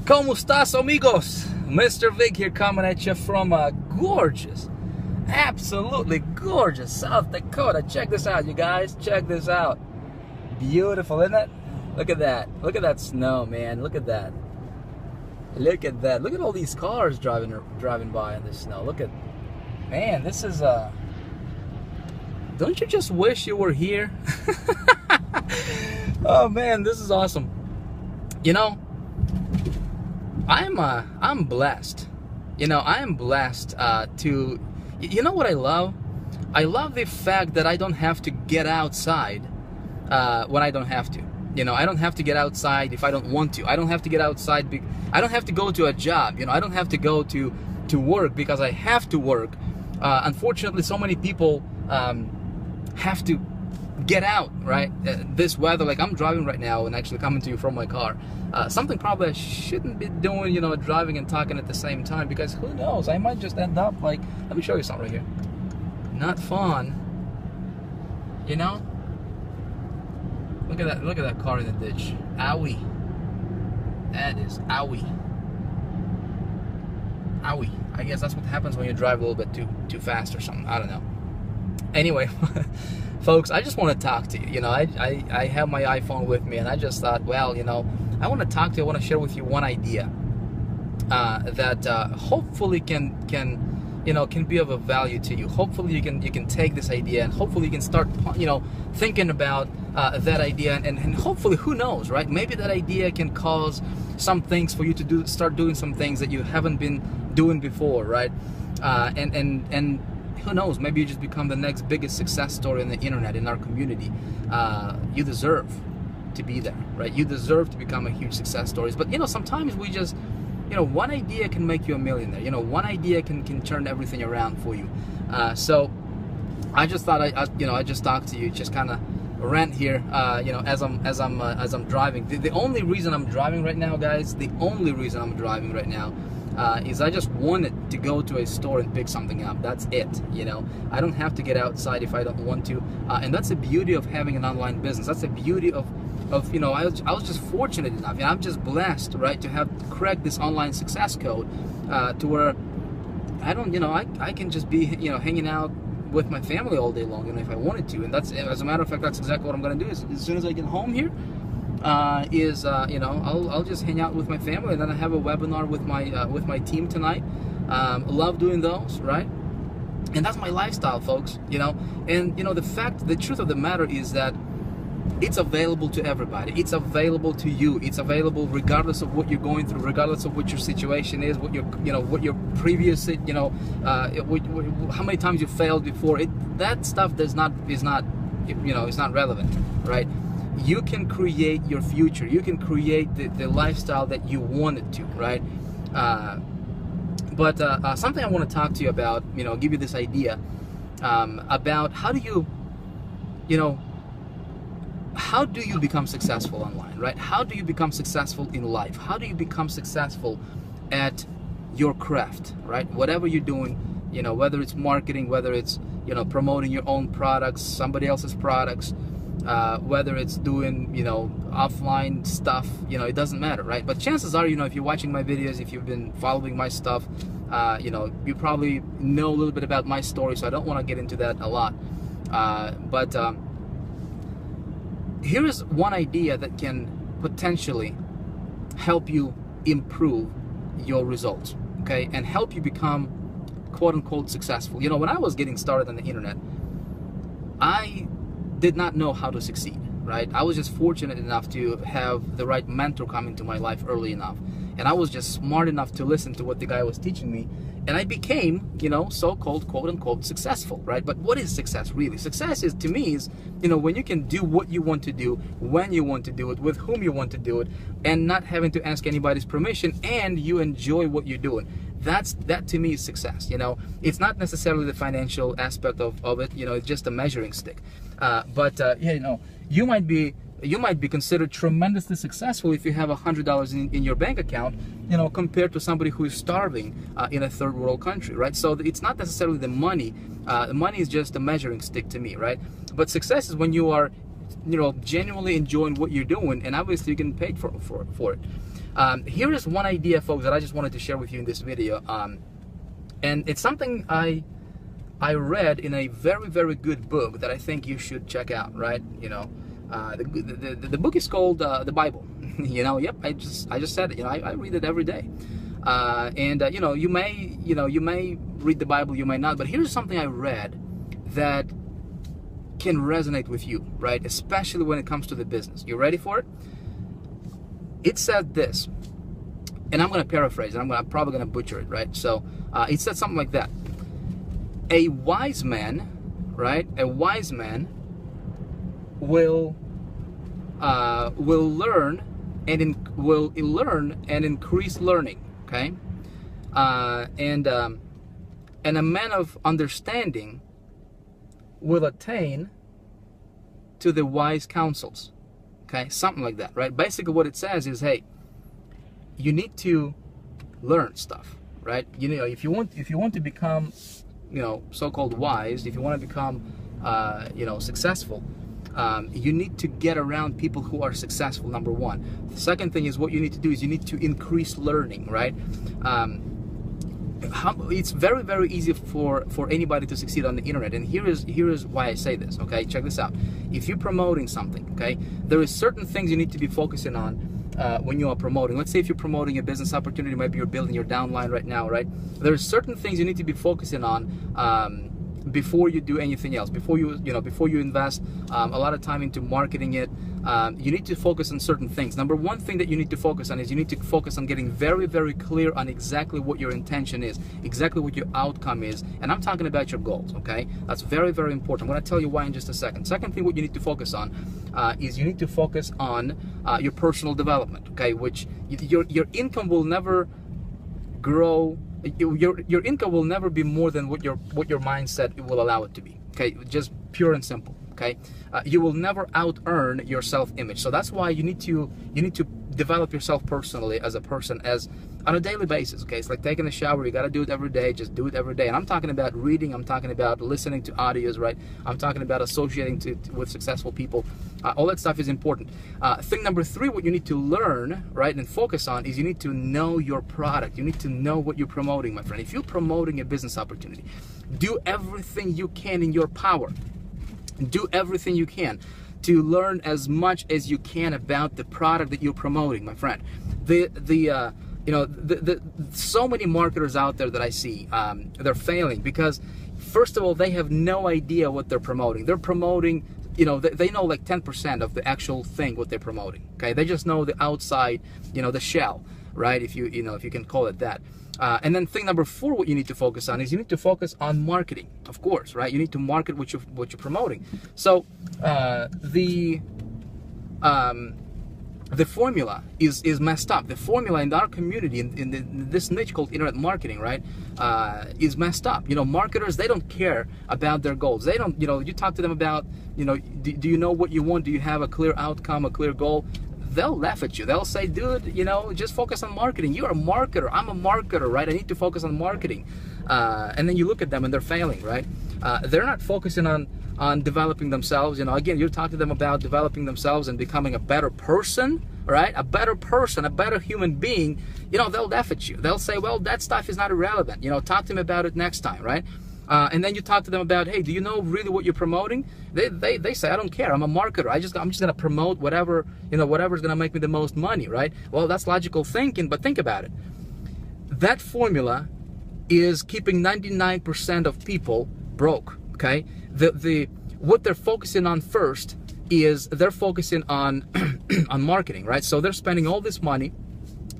¿Cómo estás, amigos? Mr. Vick here, coming at you from a gorgeous, absolutely gorgeous South Dakota. Check this out, you guys. Check this out. Beautiful, isn't it? Look at that. Look at that snow, man. Look at that. Look at that. Look at all these cars driving by in the snow. Look at, man, this is don't you just wish you were here? Oh man, this is awesome. You know, I'm blessed. You know, I am blessed to, you know what I love? I love the fact that I don't have to get outside when I don't have to. You know, I don't have to get outside if I don't want to. I don't have to get outside. I don't have to go to a job. You know, I don't have to go to work because I have to work. Unfortunately, so many people have to get out, right? This weather, like I'm driving right now and actually coming to you from my car. Something probably I shouldn't be doing, you know, driving and talking at the same time, because who knows, I might just end up like, let me show you something right here. Not fun, you know? Look at that car in the ditch. Owie. That is owie. Owie. I guess that's what happens when you drive a little bit too fast or something. I don't know. Anyway, folks, I just want to talk to you. You know, I have my iPhone with me, and I just thought, well, you know, I want to talk to you. I want to share with you one idea that hopefully can be of a value to you. Hopefully you can take this idea, and hopefully you can start, you know, thinking about that idea, and hopefully, who knows, right? Maybe that idea can cause some things for you to start doing some things that you haven't been doing before, right? And who knows, maybe you just become the next biggest success story on the internet, in our community. You deserve to be there, right? You deserve to become a huge success story. But you know, sometimes we just, you know, one idea can make you a millionaire. You know, one idea can turn everything around for you. So I just thought I just talk to you, just kind of rant here, you know, as I'm driving. The only reason I'm driving right now, guys, the only reason I'm driving right now is I just wanted to go to a store and pick something up. That's it. You know, I don't have to get outside if I don't want to, and that's the beauty of having an online business. That's the beauty of you know, I was just fortunate enough, you know, I'm just blessed, right, to have cracked this online success code to where I don't, you know, I can just be, you know, hanging out with my family all day long, you know, if I wanted to. And that's, as a matter of fact, that's exactly what I'm going to do. As soon as I get home here, you know, I'll just hang out with my family, and then I have a webinar with my team tonight. Love doing those, right? And that's my lifestyle, folks, you know. And you know, the truth of the matter is that it's available to everybody. It's available to you. It's available regardless of what you're going through, regardless of what your situation is, what your previous, you know, how many times you failed before. That stuff is not, you know, it's not relevant, right? You can create your future. You can create the lifestyle that you want it to, right? But something I want to talk to you about, you know, give you this idea about how do you become successful online, right? How do you become successful in life? How do you become successful at your craft, right? Whatever you're doing, you know, whether it's marketing, whether it's, you know, promoting your own products, somebody else's products, whether it's doing, you know, offline stuff, you know, it doesn't matter, right? But chances are, you know, if you're watching my videos, if you've been following my stuff, you know, you probably know a little bit about my story, so I don't want to get into that a lot. But here is one idea that can potentially help you improve your results, okay, and help you become quote-unquote successful. You know, when I was getting started on the internet, I did not know how to succeed, right? I was just fortunate enough to have the right mentor come into my life early enough, and I was just smart enough to listen to what the guy was teaching me, and I became, you know, so-called quote-unquote successful, right? But what is success really? Success is, to me, is, you know, when you can do what you want to do, when you want to do it, with whom you want to do it, and not having to ask anybody's permission, and you enjoy what you're doing. That to me is success. You know, it's not necessarily the financial aspect of it. You know, it's just a measuring stick. But you know, you might be considered tremendously successful if you have $100 in your bank account, you know, compared to somebody who is starving in a third world country, right? So it's not necessarily the money. The money is just a measuring stick to me, right? But success is when you are, you know, genuinely enjoying what you're doing, and obviously you're getting paid for it. Here is one idea, folks, that I just wanted to share with you in this video, and it's something I read in a very, very good book that I think you should check out, right? You know, the book is called the Bible. You know, yep, I just said it. You know, I read it every day, you know, you may read the Bible, you may not, but here's something I read that can resonate with you, right? Especially when it comes to the business. You ready for it? It said this, and I'm going to paraphrase it. I'm probably going to butcher it, right? So it said something like that. A wise man, right? A wise man will learn and increase learning. Okay, and a man of understanding will attain to the wise counsels. Okay, something like that, right? Basically, what it says is, hey, you need to learn stuff, right? You know, if you want to become, you know, so-called wise, if you want to become, you know, successful, you need to get around people who are successful, number one. The second thing is, what you need to do is you need to increase learning, right? It's very, very easy for anybody to succeed on the internet, and here is why I say this. Okay, check this out. If you're promoting something, okay, there is certain things you need to be focusing on when you are promoting. Let's say if you're promoting a business opportunity, maybe you're building your downline right now, right? There are certain things you need to be focusing on before you do anything else. Before you invest a lot of time into marketing it, you need to focus on certain things. Number one thing that you need to focus on is you need to focus on getting very, very clear on exactly what your intention is, exactly what your outcome is, and I'm talking about your goals. Okay, that's very, very important. I'm going to tell you why in just a second. Second thing, what you need to focus on is you need to focus on your personal development. Okay, which your income will never grow. Your income will never be more than what your mindset will allow it to be. Okay, just pure and simple. Okay, you will never out earn your self-image. So that's why you need to develop yourself personally as a person, as on a daily basis. Okay, it's like taking a shower. You got to do it every day. Just do it every day. And I'm talking about reading. I'm talking about listening to audios. Right. I'm talking about associating with successful people. All that stuff is important. Thing number three, what you need to learn, right, and focus on is you need to know your product. You need to know what you're promoting, my friend. If you're promoting a business opportunity, do everything you can in your power. Do everything you can to learn as much as you can about the product that you're promoting, my friend. So many marketers out there that I see, they're failing because, first of all, they have no idea what they're promoting. They're promoting, you know, they know like 10% of the actual thing what they're promoting. Okay, they just know the outside, you know, the shell, right? If you can call it that. And then thing number four, what you need to focus on is you need to focus on marketing, of course, right? You need to market what you're promoting. So the formula is messed up. The formula in our community, in this niche called internet marketing, right, is messed up. You know, marketers, they don't care about their goals. They don't, you know, you talk to them about, you know, do you know what you want? Do you have a clear outcome, a clear goal? They'll laugh at you. They'll say, dude, you know, just focus on marketing. You're a marketer. I'm a marketer, right? I need to focus on marketing. And then you look at them and they're failing, right? They're not focusing on developing themselves. You know, again, you talk to them about developing themselves and becoming a better person, right? A better person, a better human being. You know, they'll laugh at you. They'll say, well, that stuff is not irrelevant. You know, talk to me about it next time, right? And then you talk to them about, hey, do you know really what you're promoting? They say, I don't care. I'm a marketer. I'm just gonna promote whatever, you know, whatever's gonna make me the most money, right? Well, that's logical thinking, but think about it. That formula is keeping 99% of people broke. Okay, what they're focusing on first is they're focusing on on marketing, right? So they're spending all this money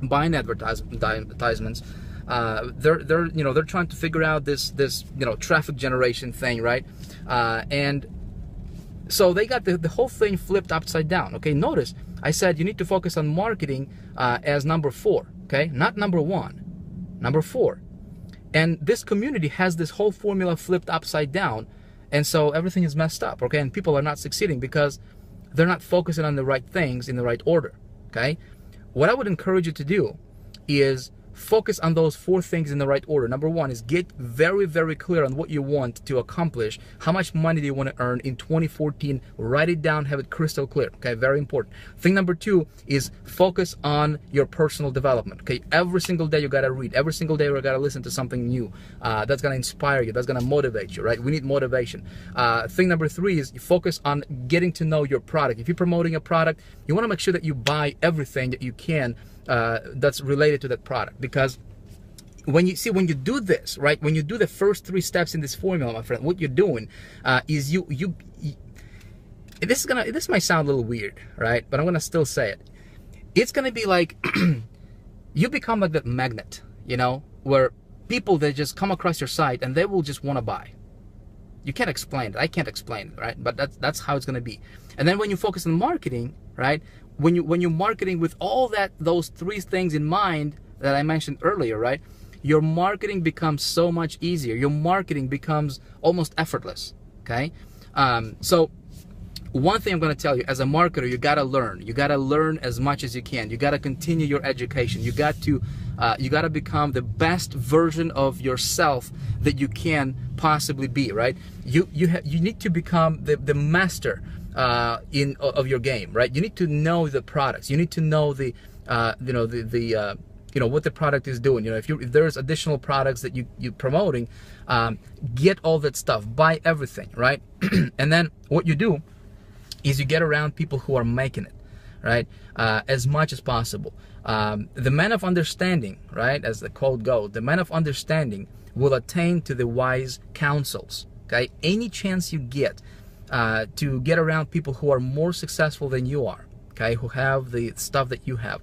buying advertisements. They're trying to figure out this traffic generation thing, right? And so they got the whole thing flipped upside down. Okay, notice I said you need to focus on marketing as number 4. Okay, not number 1, number 4. And this community has this whole formula flipped upside down, and so everything is messed up. Okay, and people are not succeeding because they're not focusing on the right things in the right order. Okay, what I would encourage you to do is focus on those 4 things in the right order. Number 1 is get very, very clear on what you want to accomplish. How much money do you want to earn in 2014? Write it down, have it crystal clear. Okay, very important. Thing number 2 is focus on your personal development. Okay, every single day you gotta read. Every single day you gotta listen to something new that's gonna inspire you, that's gonna motivate you, right? We need motivation. Thing number 3 is you focus on getting to know your product. If you're promoting a product, you want to make sure that you buy everything that you can that's related to that product, because when you do this, right, when you do the first 3 steps in this formula, my friend, what you're doing is this might sound a little weird, right, but I'm gonna still say it. It's gonna be like you become like that magnet, you know, where people, they just come across your site and they will just want to buy. You can't explain it. I can't explain it, right? But that's how it's gonna be. And then when you focus on marketing, right? When you're marketing with all those 3 things in mind that I mentioned earlier, right? Your marketing becomes so much easier. Your marketing becomes almost effortless. Okay. So one thing I'm going to tell you, as a marketer, you got to learn. You got to learn as much as you can. You got to continue your education. You got to become the best version of yourself that you can possibly be, right? You need to become the master of your game, right? You need to know the products. You need to know the what the product is doing. You know, if there's additional products that you're promoting, get all that stuff, buy everything, right? And then what you do is you get around people who are making it, right? As much as possible. The man of understanding, right, as the quote goes, the man of understanding will attain to the wise counsels. Okay, any chance you get to get around people who are more successful than you are, okay, who have the stuff that you have,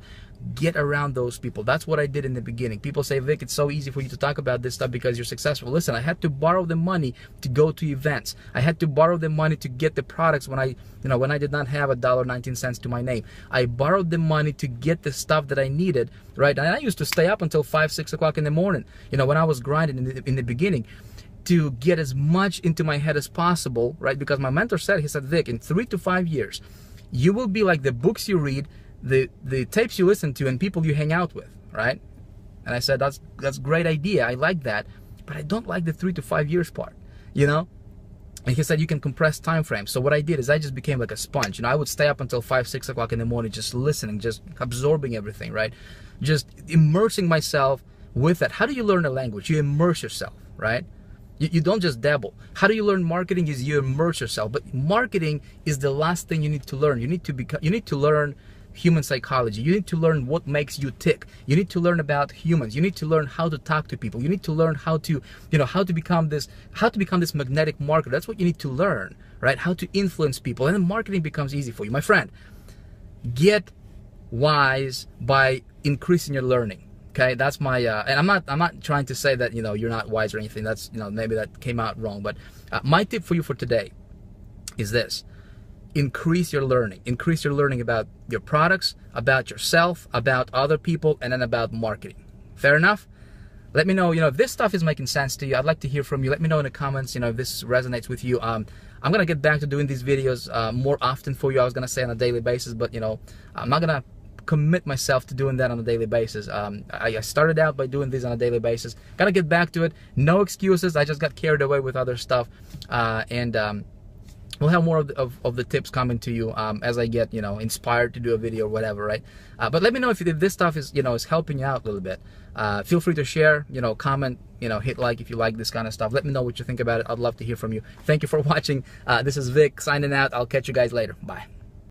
get around those people. That's what I did in the beginning. People say, Vic, it's so easy for you to talk about this stuff because you're successful. Listen, I had to borrow the money to go to events. I had to borrow the money to get the products when I did not have $1.19 to my name. I borrowed the money to get the stuff that I needed, right? And I used to stay up until 5, 6 o'clock in the morning, you know, when I was grinding in the beginning, to get as much into my head as possible, right? Because my mentor said, he said, Vic, in 3 to 5 years, you will be like the books you read, the tapes you listen to, and people you hang out with, right? And I said, that's a great idea. I like that, but I don't like the 3 to 5 years part, you know? And he said, you can compress time frames. So what I did is I just became like a sponge. You know, I would stay up until 5, 6 o'clock in the morning, just listening, just absorbing everything, right? Just immersing myself with that. How do you learn a language? You immerse yourself, right? You don't just dabble. How do you learn marketing? Is you immerse yourself. But marketing is the last thing you need to learn. You need to learn human psychology. You need to learn what makes you tick. You need to learn about humans. You need to learn how to talk to people. You need to learn how to become this magnetic marketer. That's what you need to learn, right? How to influence people, and then marketing becomes easy for you, my friend. Get wise by increasing your learning. Okay, that's my and I'm not trying to say that, you know, you're not wise or anything. That's, you know, maybe that came out wrong, but my tip for you for today is this: increase your learning. Increase your learning about your products, about yourself, about other people, and then about marketing. Fair enough? Let me know, you know, if this stuff is making sense to you. I'd like to hear from you. Let me know in the comments, you know, if this resonates with you. I'm gonna get back to doing these videos more often for you. I was gonna say on a daily basis, but, you know, I'm not gonna commit myself to doing that on a daily basis. I started out by doing this on a daily basis. Gotta get back to it. No excuses. I just got carried away with other stuff, and we'll have more of the tips coming to you as I get, you know, inspired to do a video or whatever, right? But let me know if this stuff is, you know, is helping you out a little bit. Feel free to share, you know, comment, you know, hit like if you like this kind of stuff. Let me know what you think about it. I'd love to hear from you. Thank you for watching. This is Vic signing out. I'll catch you guys later. Bye.